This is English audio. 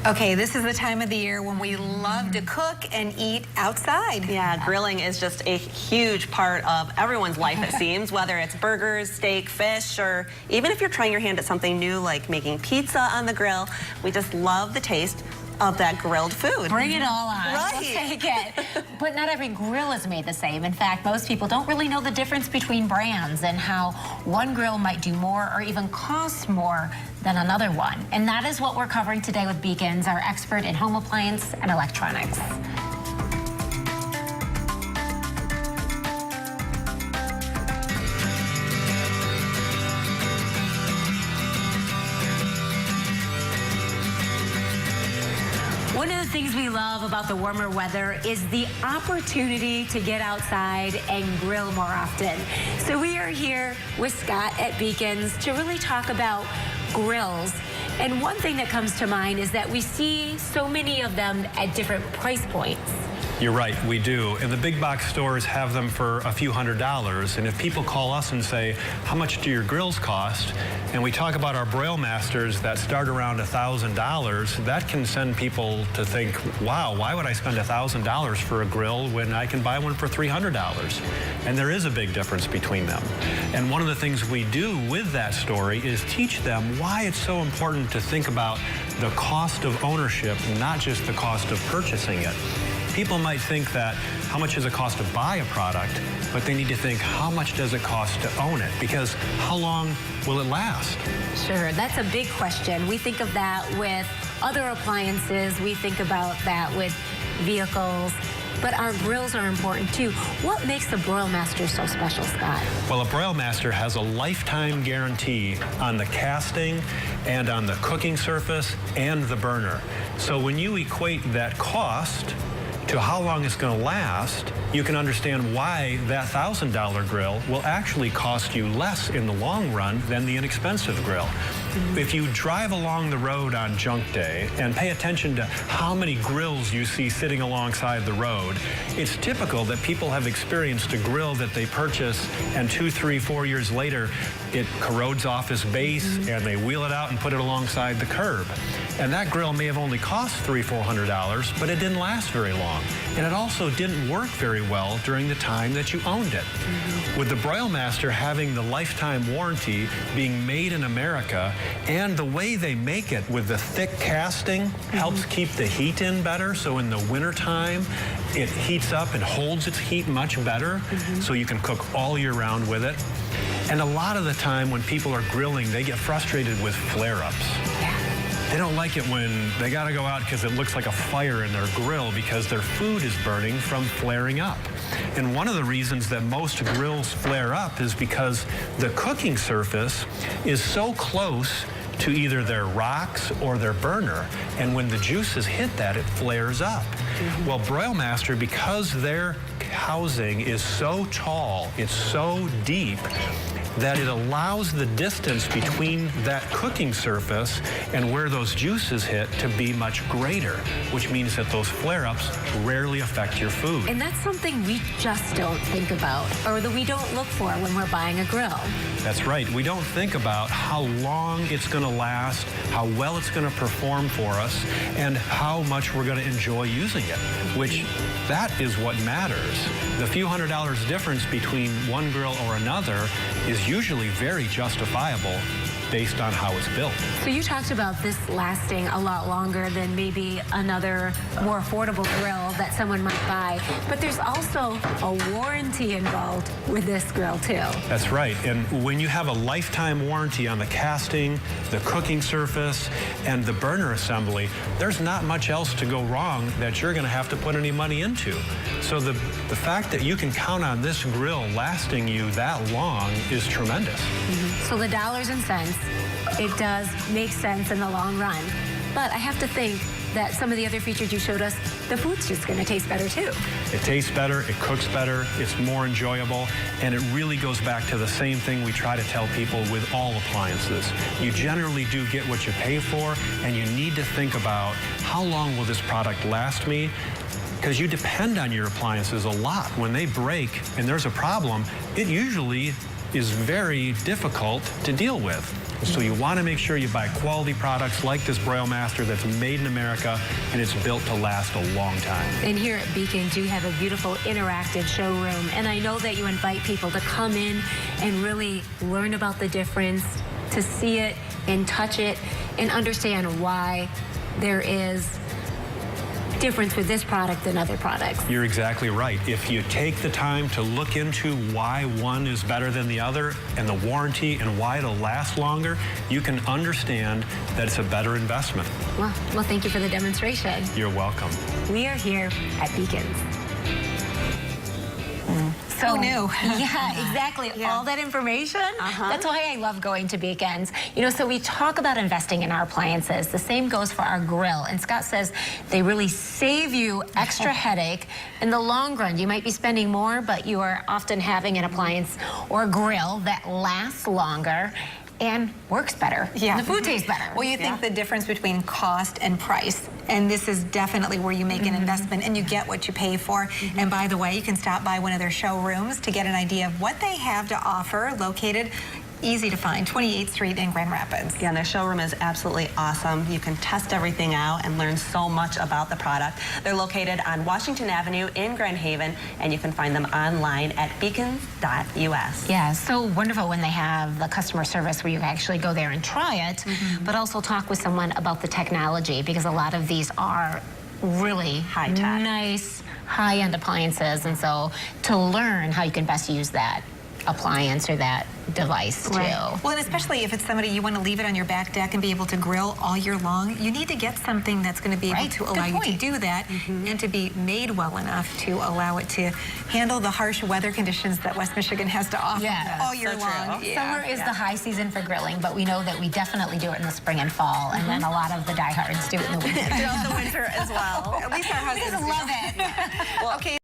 Okay, this is the time of the year when we love to cook and eat outside. Yeah, grilling is just a huge part of everyone's life, it seems, whether it's burgers, steak, fish, or even if you're trying your hand at something new like making pizza on the grill. We just love the taste of that grilled food. Bring it all on. Right. We'll take it. But not every grill is made the same. In fact, most people don't really know the difference between brands and how one grill might do more or even cost more than another one. And that is what we're covering today with Bekins, our expert in home appliance and electronics. One of the things we love about the warmer weather is the opportunity to get outside and grill more often. So we are here with Scott at Bekins to really talk about grills. And one thing that comes to mind is that we see so many of them at different price points. You're right, we do. And the big box stores have them for a few $100s. And if people call us and say, how much do your grills cost? And we talk about our Broilmasters that start around $1,000, that can send people to think, wow, why would I spend $1,000 for a grill when I can buy one for $300? And there is a big difference between them. And one of the things we do with that story is teach them why it's so important to think about the cost of ownership, not just the cost of purchasing it. People might think that how much does it cost to buy a product, but they need to think how much does it cost to own it, because how long will it last? Sure, that's a big question. We think of that with other appliances. We think about that with vehicles. But our grills are important too. What makes the Broilmaster so special, Scott? Well, a Broilmaster has a lifetime guarantee on the casting and on the cooking surface and the burner. So when you equate that cost to how long it's going to last, you can understand why that $1,000 grill will actually cost you less in the long run than the inexpensive grill. If you drive along the road on junk day and pay attention to how many grills you see sitting alongside the road, it's typical that people have experienced a grill that they purchase and 2, 3, 4 years later it corrodes off its base and they wheel it out and put it alongside the curb. And that grill may have only cost $300, $400, but it didn't last very long. And it also didn't work very well during the time that you owned it. With the Broilmaster having the lifetime warranty, being made in America, and the way they make it with the thick casting helps keep the heat in better. So in the wintertime, it heats up and holds its heat much better, so you can cook all year round with it. And a lot of the time when people are grilling, they get frustrated with flare-ups. They don't like it when they got to go out because it looks like a fire in their grill because their food is burning from flaring up. And one of the reasons that most grills flare up is because the cooking surface is so close to either their rocks or their burner, and when the juices hit that, it flares up. Well, Broilmaster, because their housing is so tall, it's so deep, that it allows the distance between that cooking surface and where those juices hit to be much greater, which means that those flare-ups rarely affect your food. And that's something we just don't think about, or that we don't look for when we're buying a grill. That's right. We don't think about how long it's going to last, how well it's going to perform for us, and how much we're going to enjoy using it, which that is what matters. The few $100s difference between one grill or another is usually very justifiable based on how it's built. So you talked about this lasting a lot longer than maybe another more affordable grill that someone might buy, but there's also a warranty involved with this grill too. That's right, and when you have a lifetime warranty on the casting, the cooking surface, and the burner assembly, there's not much else to go wrong that you're going to have to put any money into. So the fact that you can count on this grill lasting you that long is tremendous. So the dollars and cents, it does make sense in the long run. But I have to think that some of the other features you showed us, the food's just going to taste better too. It tastes better, it cooks better, it's more enjoyable, and it really goes back to the same thing we try to tell people with all appliances. You generally do get what you pay for, and you need to think about how long will this product last me, because you depend on your appliances a lot. When they break and there's a problem, it usually is very difficult to deal with. So you want to make sure you buy quality products like this Broilmaster that's made in America and it's built to last a long time. And here at Bekins, you have a beautiful interactive showroom. And I know that you invite people to come in and really learn about the difference, to see it and touch it and understand why there is difference with this product than other products. You're exactly right. If you take the time to look into why one is better than the other and the warranty and why it'll last longer, you can understand that it's a better investment. Well, thank you for the demonstration. You're welcome. We are here at Bekins. So new. Yeah, exactly. Yeah. All that information. That's why I love going to Bekins. You know, so we talk about investing in our appliances. The same goes for our grill. And Scott says they really save you extra headache in the long run. You might be spending more, but you are often having an appliance or a grill that lasts longer and works better. Yeah. The food tastes better. Well, you think the difference between cost and price, and this is definitely where you make an investment and you get what you pay for. And by the way, you can stop by one of their showrooms to get an idea of what they have to offer, located easy to find, 28th Street in Grand Rapids. Yeah, and their showroom is absolutely awesome. You can test everything out and learn so much about the product. They're located on Washington Avenue in Grand Haven, and you can find them online at bekins.us. Yeah, so wonderful when they have the customer service where you actually go there and try it, but also talk with someone about the technology, because a lot of these are really High-tech. nice, high-end appliances, and so to learn how you can best use that appliance or that device too. Well, and especially if it's somebody you want to leave it on your back deck and be able to grill all year long, you need to get something that's going to be able to allow you to do that and to be made well enough to allow it to handle the harsh weather conditions that West Michigan has to offer all year long. Summer is the high season for grilling, but we know that we definitely do it in the spring and fall, and then a lot of the diehards do it in the winter. The winter as well. At least our husbands love it. Well, okay.